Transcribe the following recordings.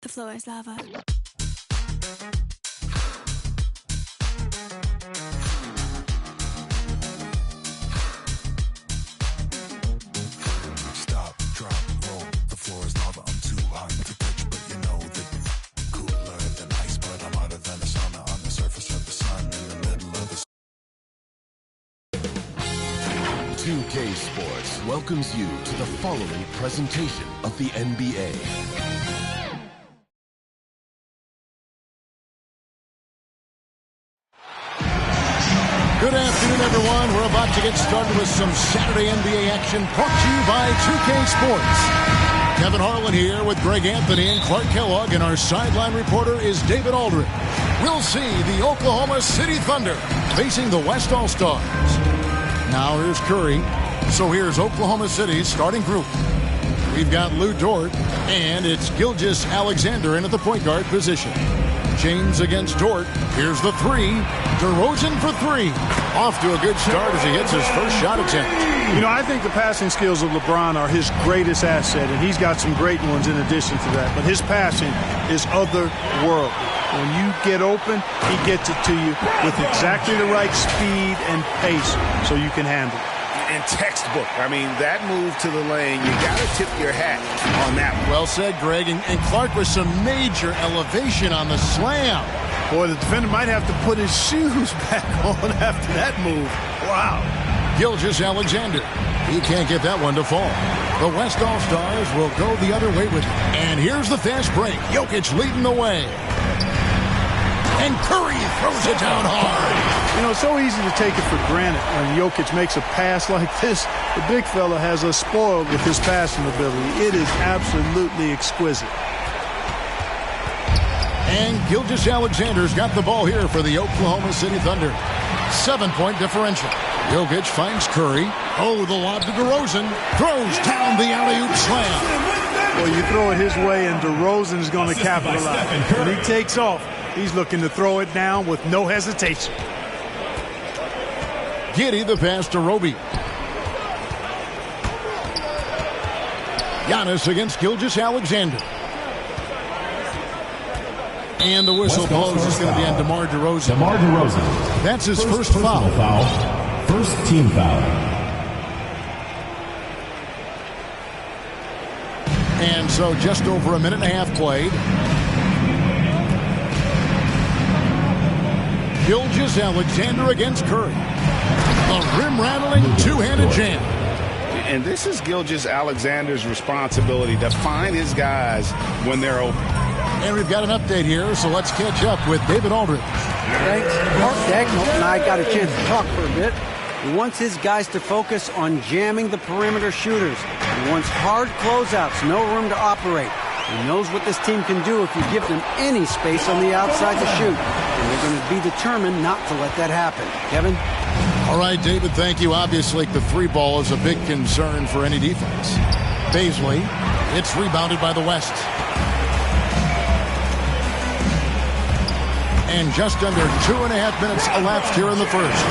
The floor is lava. Stop, drop, roll. The floor is lava. I'm too hot to touch, but you know that cooler than ice, but I'm hotter than a sauna on the surface of the sun in the middle of the 2K Sports welcomes you to the following presentation of the NBA. Good afternoon, everyone. We're about to get started with some Saturday NBA action brought to you by 2K Sports. Kevin Harlan here with Greg Anthony and Clark Kellogg, and our sideline reporter is David Aldridge. We'll see the Oklahoma City Thunder facing the West All-Stars. Now here's Curry. So here's Oklahoma City's starting group. We've got Lou Dort, and it's Gilgeous-Alexander in at the point guard position. James against Dort. Here's the three. DeRozan for three. Off to a good start as he hits his first shot attempt. You know, I think the passing skills of LeBron are his greatest asset, and he's got some great ones in addition to that. But his passing is otherworldly. When you get open, he gets it to you with exactly the right speed and pace so you can handle it. And textbook. I mean, that move to the lane, you got to tip your hat on that one. Well said, Greg. And Clark with some major elevation on the slam. Boy, the defender might have to put his shoes back on after that move. Wow. Gilgeous-Alexander. He can't get that one to fall. The West All-Stars will go the other way with it. And here's the fast break. Jokic leading the way. And Curry throws it down hard. You know, it's so easy to take it for granted when Jokic makes a pass like this. The big fella has us spoiled with his passing ability. It is absolutely exquisite. And Gilgeous-Alexander's got the ball here for the Oklahoma City Thunder. 7-point differential. Jokic finds Curry. Oh, the lob to DeRozan. Throws down the alley-oop slam. Well, you throw it his way, and DeRozan is going to capitalize. When he takes off, he's looking to throw it down with no hesitation. Giddey the pass to Roby. Giannis against Gilgeous-Alexander. And the whistle blows. It's going to be on DeMar DeRozan. DeMar DeRozan. That's his first foul. First team foul. And so just over a minute and a half played. Gilgeous-Alexander against Curry. A rim-rattling two-handed jam. And this is Gilgeous-Alexander's responsibility to find his guys when they're open. And we've got an update here, so let's catch up with David Aldridge. Thanks. Mark Dagnall and I got a chance to talk for a bit. He wants his guys to focus on jamming the perimeter shooters. He wants hard closeouts, no room to operate. He knows what this team can do if you give them any space on the outside to shoot. And they're going to be determined not to let that happen. Kevin? All right, David, thank you. Obviously, the three ball is a big concern for any defense. Baisley, it's rebounded by the West. And just under 2.5 minutes elapsed here in the first.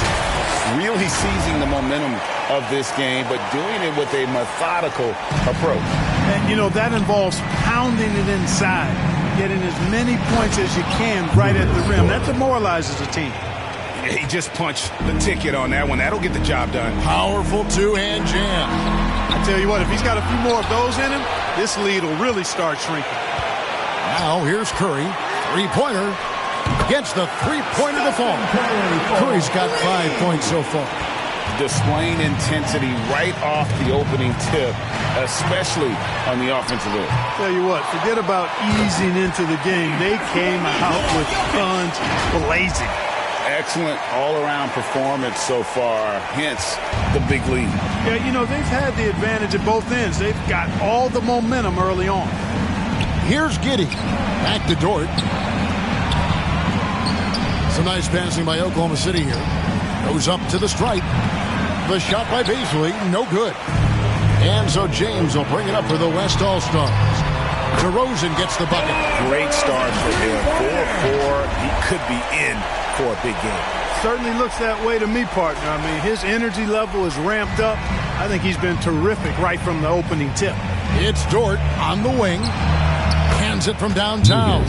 Really seizing the momentum of this game, but doing it with a methodical approach. And, you know, that involves pounding it inside, getting as many points as you can right at the rim. That demoralizes a team. He just punched the ticket on that one. That'll get the job done. Powerful two-hand jam. I tell you what, if he's got a few more of those in him, this lead will really start shrinking. Now here's Curry. Three-pointer. Gets the three-pointer to fall. Curry's got 5 points so far. Displaying intensity right off the opening tip, especially on the offensive end. Tell you what, forget about easing into the game. They came out with guns blazing. Excellent all-around performance so far, hence the big lead. Yeah, you know, they've had the advantage at both ends. They've got all the momentum early on. Here's Giddey. Back to Dort. Some nice passing by Oklahoma City here. Goes up to the stripe. The shot by Baisley, no good. And so James will bring it up for the West All-Stars. DeRozan gets the bucket. Great start for him. 4-4. He could be in for a big game. Certainly looks that way to me, partner. I mean, his energy level is ramped up. I think he's been terrific right from the opening tip. It's Dort on the wing. Runs it from downtown.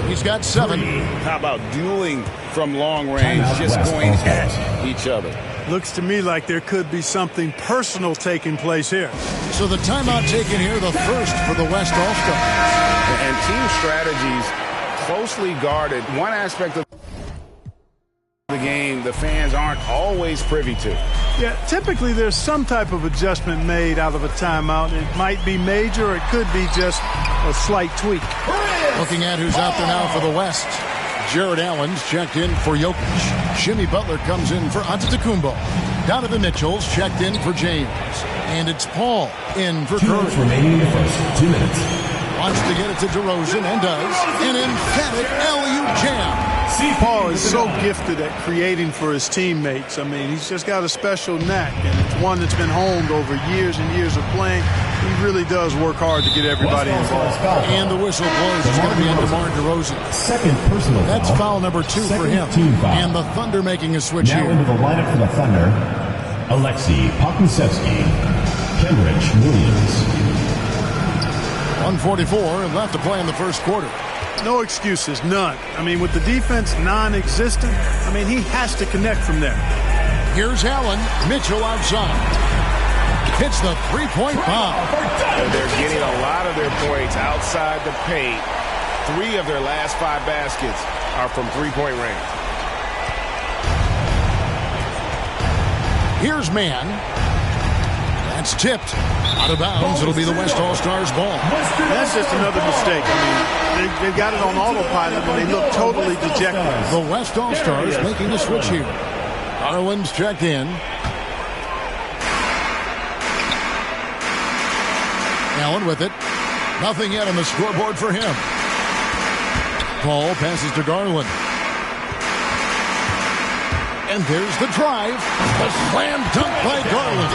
He's got 7. How about dueling from long range, just going at each other? Looks to me like there could be something personal taking place here. So the timeout taken here, the first for the West All-Stars. And team strategies closely guarded. One aspect of the game the fans aren't always privy to. Yeah, typically there's some type of adjustment made out of a timeout. It might be major, or it could be just a slight tweak. Looking at who's out there now for the West. Jared Allen's checked in for Jokic. Jimmy Butler comes in for Antetokounmpo. Donovan Mitchell's checked in for James. And it's Paul in for 2 Curry. minutes remaining in the first. 2 minutes. Wants to get it to DeRozan and does. An emphatic alley-oop jam. Paul is so gifted at creating for his teammates. I mean, he's just got a special knack, and it's one that's been honed over years and years of playing. He really does work hard to get everybody involved. And the whistle blows. It's going to be on DeMar DeRozan. Second personal That's foul number 2 for him. Team foul. And the Thunder making a switch now here. into the lineup for the Thunder, Alexei Pokusevski, Kenrich Williams. 1:44 left to play in the first quarter. No excuses, none. I mean, with the defense non-existent, I mean, he has to connect from there. Here's Allen. Mitchell outside. Hits the three-point bomb. They're getting a lot of their points outside the paint. 3 of their last 5 baskets are from three-point range. Here's Mann. That's tipped. Out of bounds. It'll be the West All-Stars ball. That's just another mistake. I mean, they've got it on autopilot, and they look totally dejected. The West All-Stars making a switch here. Garland's checked in. Allen with it. Nothing yet on the scoreboard for him. Paul passes to Garland. And there's the drive. The slam dunk by Garland.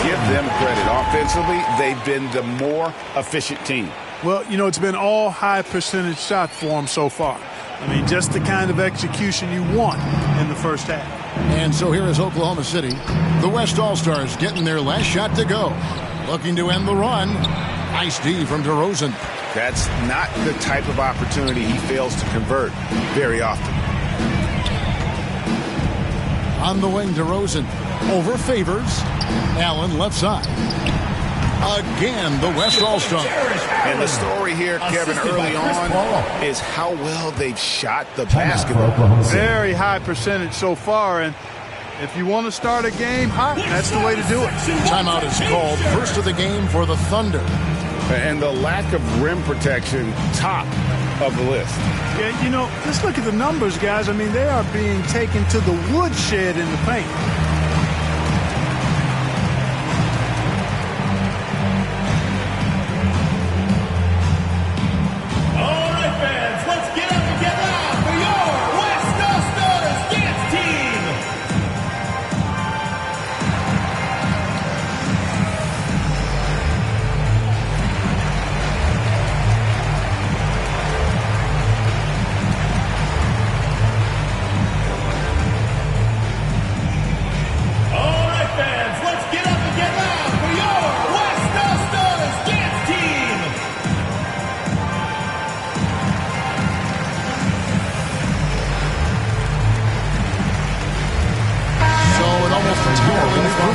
Give them credit. Offensively, they've been the more efficient team. Well, you know, it's been all high percentage shots for them so far. I mean, just the kind of execution you want in the first half. And so here is Oklahoma City. The West All-Stars getting their last shot to go. Looking to end the run. Nice D from DeRozan. That's not the type of opportunity he fails to convert very often. On the wing, DeRozan. Over Favors. Allen left side. Again, the West All-Stars. And the story here, Kevin, early on is how well they've shot the basketball. Very high percentage so far, and if you want to start a game hot, that's the way to do it. Timeout is called. First of the game for the Thunder. And the lack of rim protection, top of the list. Yeah, you know, just look at the numbers, guys. I mean, they are being taken to the woodshed in the paint.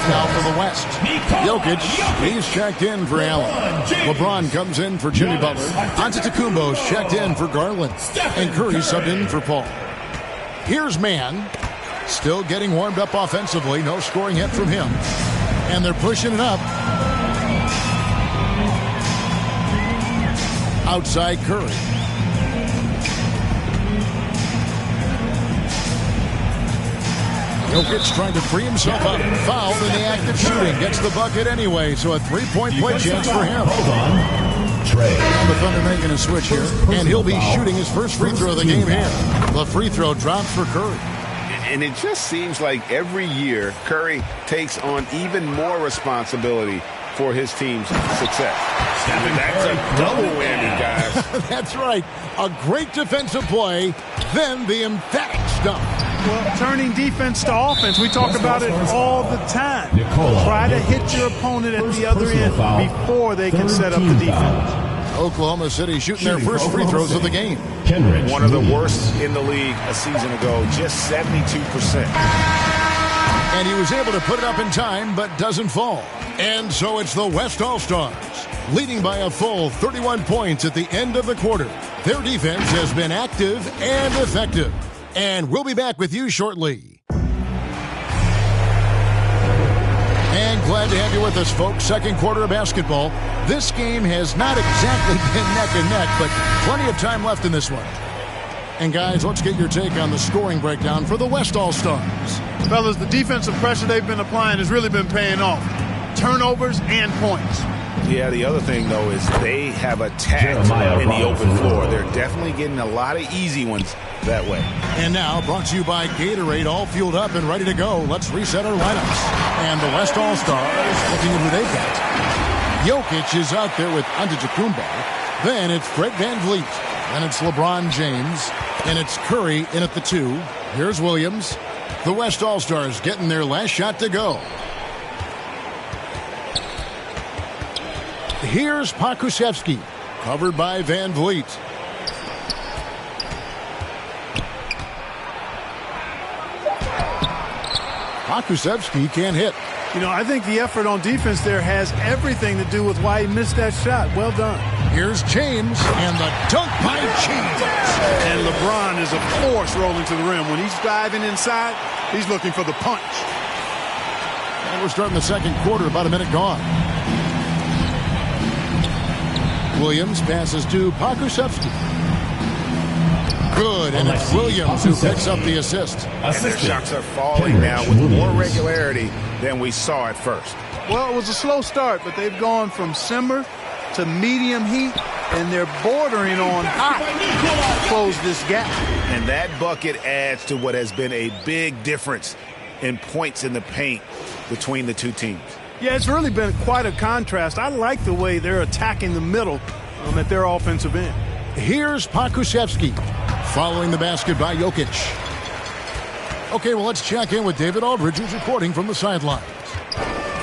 Now for the West. Jokic, he's checked in for Allen. LeBron comes in for Jimmy Butler. Antetokounmpo's checked in for Garland. And Curry subbed in for Paul. Here's Mann. Still getting warmed up offensively. No scoring yet from him. And they're pushing it up. Outside Curry. Jokic trying to free himself up. Fouled in the act of shooting. Gets the bucket anyway, so a three-point play chance for him. Hold on. Trey. The Thunder making a switch here, and he'll be shooting his first free throw of the game here. The free throw drops for Curry. And it just seems like every year Curry takes on even more responsibility for his team's success. That's a double whammy, guys. That's right. A great defensive play, then the emphatic stuff. Well, turning defense to offense, we talk about it all the time. Try to hit your opponent at the other end before they can set up the defense. Oklahoma City shooting their first free throws of the game. Kenrich One of the Williams. worst in the league a season ago, just 72%. And he was able to put it up in time, but doesn't fall. And so it's the West All-Stars, leading by a full 31 points at the end of the quarter. Their defense has been active and effective. And we'll be back with you shortly. And glad to have you with us, folks. Second quarter of basketball. This game has not exactly been neck and neck, but plenty of time left in this one. And guys, let's get your take on the scoring breakdown for the West All-Stars. Fellas, the defensive pressure they've been applying has really been paying off. Turnovers and points. Yeah, the other thing, though, is they have attacked in the open floor. They're definitely getting a lot of easy ones that way. And now, brought to you by Gatorade, all fueled up and ready to go. Let's reset our lineups. And the West All-Stars, looking at who they've got. Jokic is out there with Antetokounmpo. Then it's Fred VanVleet. Then it's LeBron James. And it's Curry in at the 2. Here's Williams. The West All-Stars getting their last shot to go. Here's Pokusevski, covered by VanVleet. Pokusevski can't hit. You know, I think the effort on defense there has everything to do with why he missed that shot. Well done. Here's James, and the dunk by James. And LeBron is a force rolling to the rim. When he's diving inside, he's looking for the punch. And we're starting the second quarter, about a minute gone. Williams passes to Pokusevski. Good, and it's Williams who picks up the assist. And their shots are falling now with more regularity than we saw at first. Well, it was a slow start, but they've gone from simmer to medium heat, and they're bordering on hot to close this gap. And that bucket adds to what has been a big difference in points in the paint between the two teams. Yeah, it's really been quite a contrast. I like the way they're attacking the middle at their offensive end. Here's Pokusevski, following the basket by Jokic. Okay, well, let's check in with David Aldridge, who's reporting from the sidelines.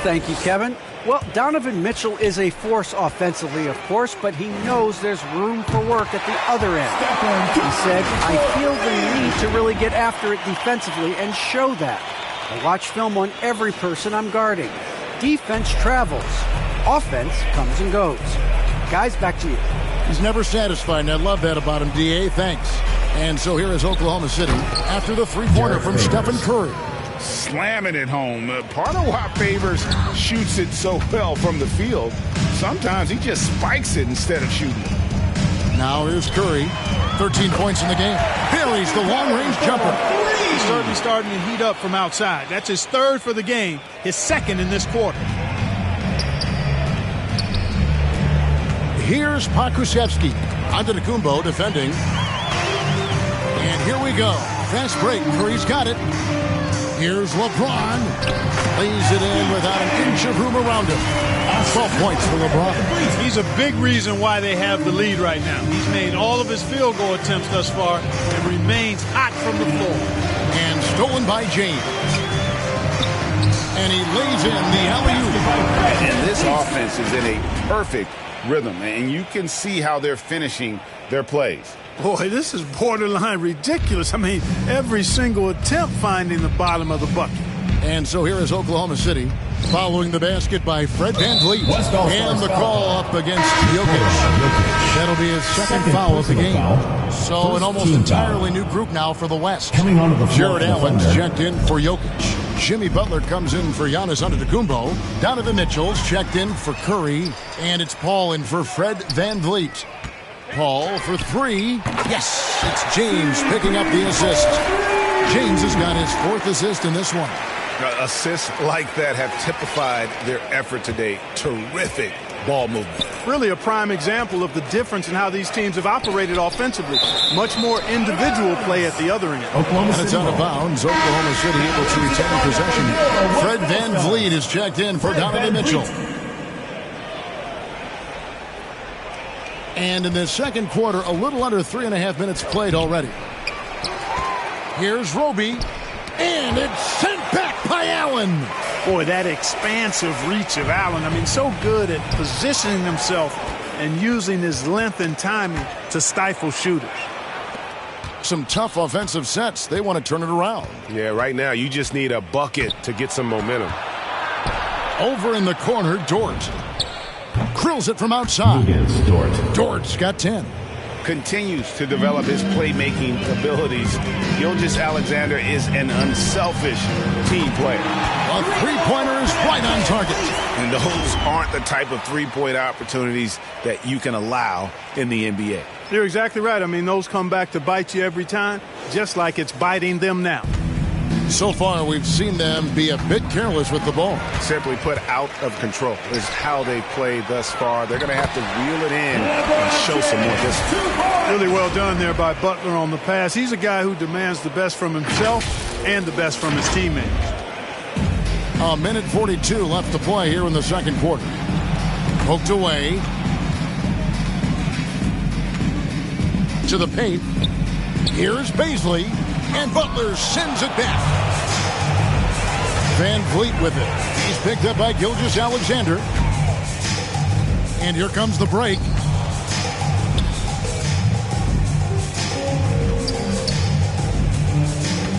Thank you, Kevin. Well, Donovan Mitchell is a force offensively, of course, but he knows there's room for work at the other end. He said, I feel the need to really get after it defensively and show that. I watch film on every person I'm guarding. Defense travels. Offense comes and goes. Guys, back to you. He's never satisfied, and I love that about him, D.A. Thanks. And so here is Oklahoma City after the three-pointer from Stephen Curry. Slamming it home. Part of why Favors shoots it so well from the field, sometimes he just spikes it instead of shooting it. Now here's Curry, 13 points in the game. Buries the long-range jumper. He's certainly starting to heat up from outside. That's his third for the game, his second in this quarter. Here's Pokusevski. Antetokounmpo defending. And here we go. Fast break. Curry's got it. Here's LeBron. Lays it in without an inch of room around him. 12 points for LeBron. He's a big reason why they have the lead right now. He's made all of his field goal attempts thus far and remains hot from the floor. And stolen by James. And he lays in the alley-oop. And this offense is in a perfect rhythm, and you can see how they're finishing their plays. Boy, this is borderline ridiculous. I mean, every single attempt finding the bottom of the bucket. And so here is Oklahoma City following the basket by Fred VanVleet. And the call up against Jokic. That'll be his second foul of the game. So an almost entirely new group now for the West. Jared Allen's checked in for Jokic. Jimmy Butler comes in for Giannis Antetokounmpo. Donovan Mitchell's checked in for Curry. And it's Paul in for Fred VanVleet. Paul for three. Yes, it's James picking up the assist. James has got his fourth assist in this one. Assists like that have typified their effort today. Terrific ball movement. Really a prime example of the difference in how these teams have operated offensively. Much more individual play at the other end. And it's out of bounds. Oklahoma City able to retain possession. Fred VanVleet is checked in for Donovan Mitchell. And in the second quarter, a little under 3.5 minutes played already. Here's Roby. And it's sent back by Allen. Boy, that expansive reach of Allen. I mean, so good at positioning himself and using his length and timing to stifle shooters. Some tough offensive sets. They want to turn it around. Yeah, right now you just need a bucket to get some momentum. Over in the corner, Dort. Krills it from outside. Dort's got 10. Continues to develop his playmaking abilities. Gilgeous-Alexander is an unselfish team player. A three-pointer is right on target. And those aren't the type of three-point opportunities that you can allow in the NBA. You're exactly right. I mean, those come back to bite you every time, just like it's biting them now. So far, we've seen them be a bit careless with the ball. Simply put, out of control is how they've played thus far. They're going to have to reel it in and show some more discipline. Really well done there by Butler on the pass. He's a guy who demands the best from himself and the best from his teammates. A minute 42 left to play here in the second quarter. Poked away. To the paint. Here's Baisley. And Butler sends it back. Van Vliet with it. He's picked up by Gilgeous-Alexander. And here comes the break.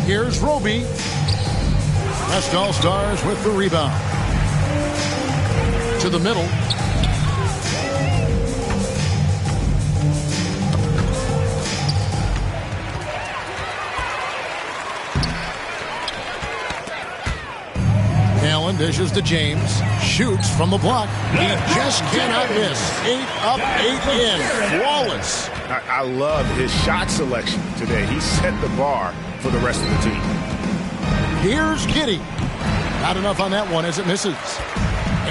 Here's Roby. West All-Stars with the rebound. To the middle. Allen dishes to James. Shoots from the block. He just cannot miss. 8 up, 8 in. Flawless. I love his shot selection today. He set the bar for the rest of the team. Here's Giddey. Not enough on that one as it misses.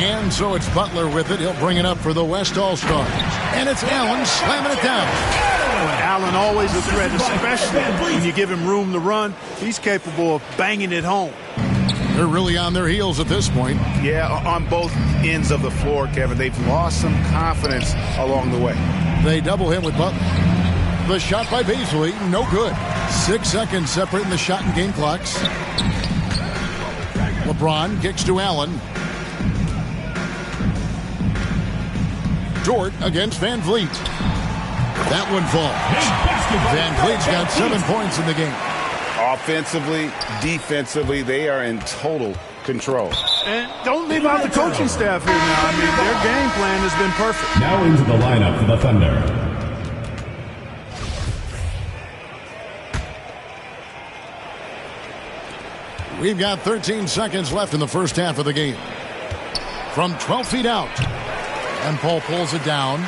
And so it's Butler with it. He'll bring it up for the West All-Stars. And it's Allen slamming it down. Allen always a threat, especially when you give him room to run. He's capable of banging it home. They're really on their heels at this point. Yeah, on both ends of the floor, Kevin. They've lost some confidence along the way. They double him with Butler. The shot by Baisley, no good. 6 seconds separating the shot and game clocks. LeBron kicks to Allen. Dort against Van Vliet. That one falls. Van Vliet's got 7 points in the game. Offensively, defensively, they are in total control. And don't leave out the coaching staff here now. I mean, their game plan has been perfect. Now into the lineup for the Thunder. We've got 13 seconds left in the first half of the game. From 12 feet out. And Paul pulls it down.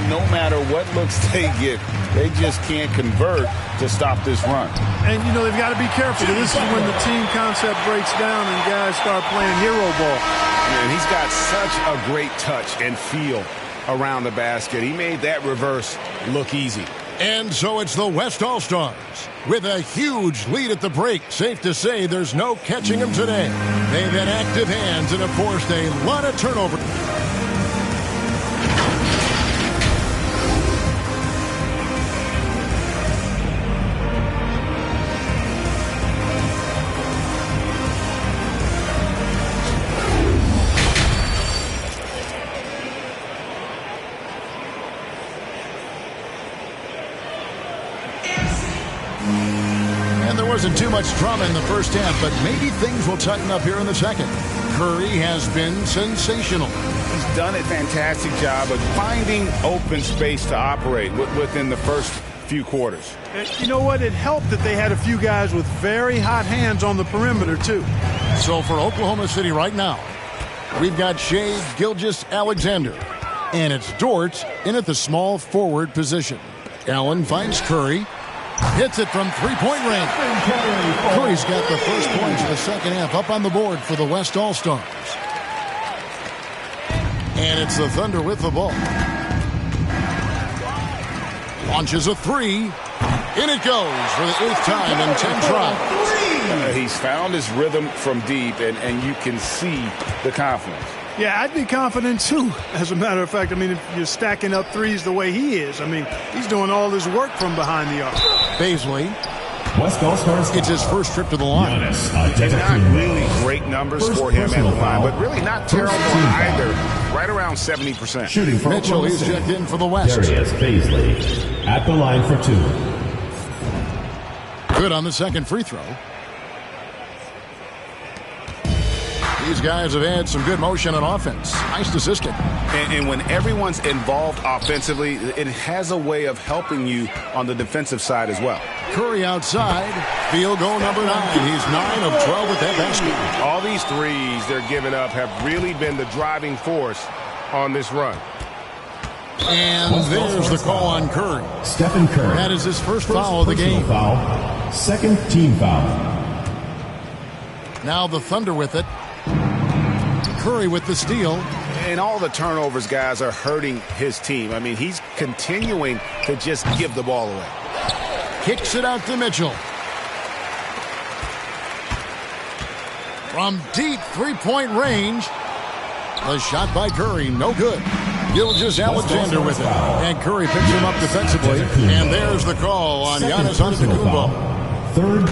No matter what looks they get, they just can't convert to stop this run. And, you know, they've got to be careful. This is when the team concept breaks down and guys start playing hero ball. And he's got such a great touch and feel around the basket. He made that reverse look easy. And so it's the West All-Stars with a huge lead at the break. Safe to say there's no catching them today. They've had active hands and have forced a lot of turnover. Wasn't too much drama in the first half, but maybe things will tighten up here in the second. Curry has been sensational. He's done a fantastic job of finding open space to operate within the first few quarters. You know what? It helped that they had a few guys with very hot hands on the perimeter, too. So for Oklahoma City right now, we've got Shai Gilgeous-Alexander, and it's Dort in at the small forward position. Allen finds Curry. Hits it from three-point range. Curry's got the first points of the second half up on the board for the West All-Stars. And it's the Thunder with the ball. Launches a three. In it goes for the 8th time in 10 tries. He's found his rhythm from deep, and you can see the confidence. Yeah, I'd be confident, too, as a matter of fact. I mean, if you're stacking up threes the way he is, I mean, he's doing all his work from behind the arc. Baisley. West All-Stars. It's his first trip to the line. Not really great numbers for him at the line, but really not terrible either right around 70%. Shooting for Mitchell Oklahoma is City. checked in for the West. Darius Baisley at the line for 2. Good on the second free throw. These guys have had some good motion on offense. Nice assistant. And when everyone's involved offensively, it has a way of helping you on the defensive side as well. Curry outside. Field goal number 9. He's 9 of 12 with that basket. All these threes they're giving up have really been the driving force on this run. And there's the call on Curry. Stephen Curry. That is his first foul of the game. Foul. Second team foul. Now the Thunder with it. Curry with the steal. And all the turnovers, guys, are hurting his team. I mean, he's continuing to just give the ball away. Kicks it out to Mitchell. From deep three-point range. The shot by Curry, no good. Gilgeous Alexander with it. And Curry picks him up defensively. And there's the call on Giannis Antetokounmpo.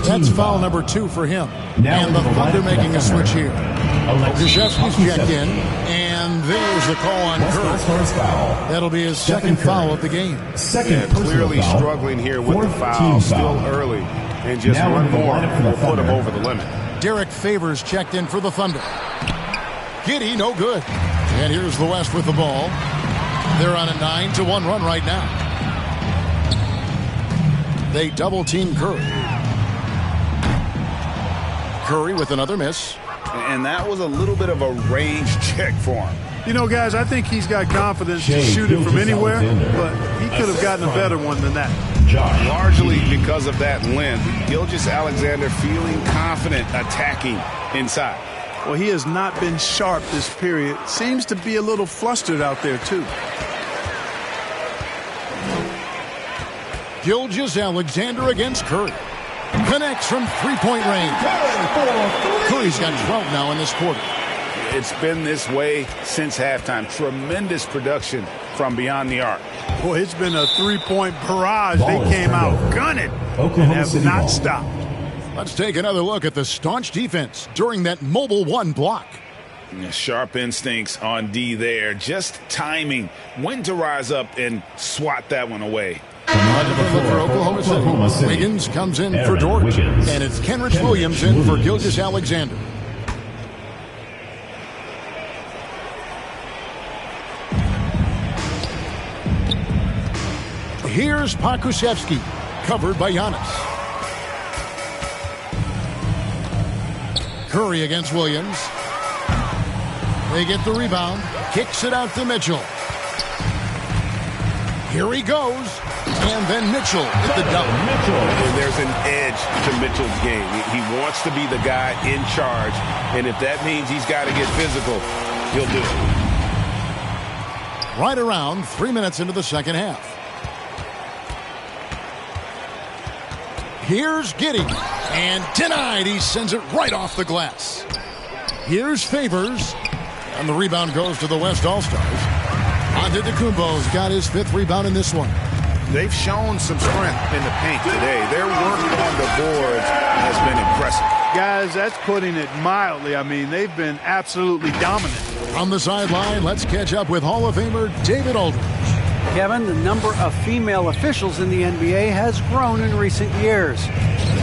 That's foul number 2 for him. And the Thunder making a switch here. Krzyzewski's checked in. And there's the call on Curry. That'll be his second foul of the game. Clearly struggling here with the foul. Still early. And just one more will put him over the limit. Derek Favors checked in for the Thunder. Giddey, no good. And here's the West with the ball. They're on a 9-1 run right now. They double-team Curry. Curry with another miss. And that was a little bit of a range check for him. You know, guys, I think he's got confidence to shoot it from anywhere, but he could have gotten a better one than that. Largely because of that length, Gilgeous Alexander feeling confident attacking inside. Well, he has not been sharp this period. Seems to be a little flustered out there, too. Gilgeous Alexander against Curry. Connects from three-point range. Curry's got 12 now in this quarter. It's been this way since halftime. Tremendous production from beyond the arc. Boy, it's been a three-point barrage. They came out gunning and have not stopped. Let's take another look at the staunch defense during that mobile 1 block. Sharp instincts on D there. Just timing when to rise up and swat that one away. For Oklahoma City. Wiggins comes in for George. And it's Kenrich Williams in for Gilgeous Alexander. Here's Pokusevski, covered by Giannis. Curry against Williams. They get the rebound. Kicks it out to Mitchell. Here he goes. And then Mitchell with the double. And there's an edge to Mitchell's game. He wants to be the guy in charge. And if that means he's got to get physical, he'll do it. Right around 3 minutes into the second half. Here's Giddey. And denied. He sends it right off the glass. Here's Favors. And the rebound goes to the West All-Stars. Antetokounmpo's got his 5th rebound in this one. They've shown some strength in the paint today. Their work on the boards has been impressive. Guys, that's putting it mildly. I mean, they've been absolutely dominant. From the sideline, let's catch up with Hall of Famer David Aldridge. Kevin, the number of female officials in the NBA has grown in recent years.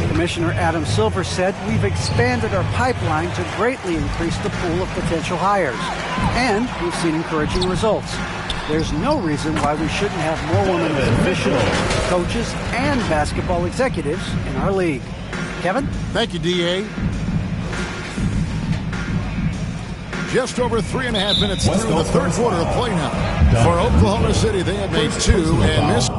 Commissioner Adam Silver said, "We've expanded our pipeline to greatly increase the pool of potential hires. And we've seen encouraging results. There's no reason why we shouldn't have more women as officials, coaches, and basketball executives in our league." Kevin? Thank you, D.A. Just over 3.5 minutes through the third quarter of play now. For Oklahoma City, they have made 2 and missed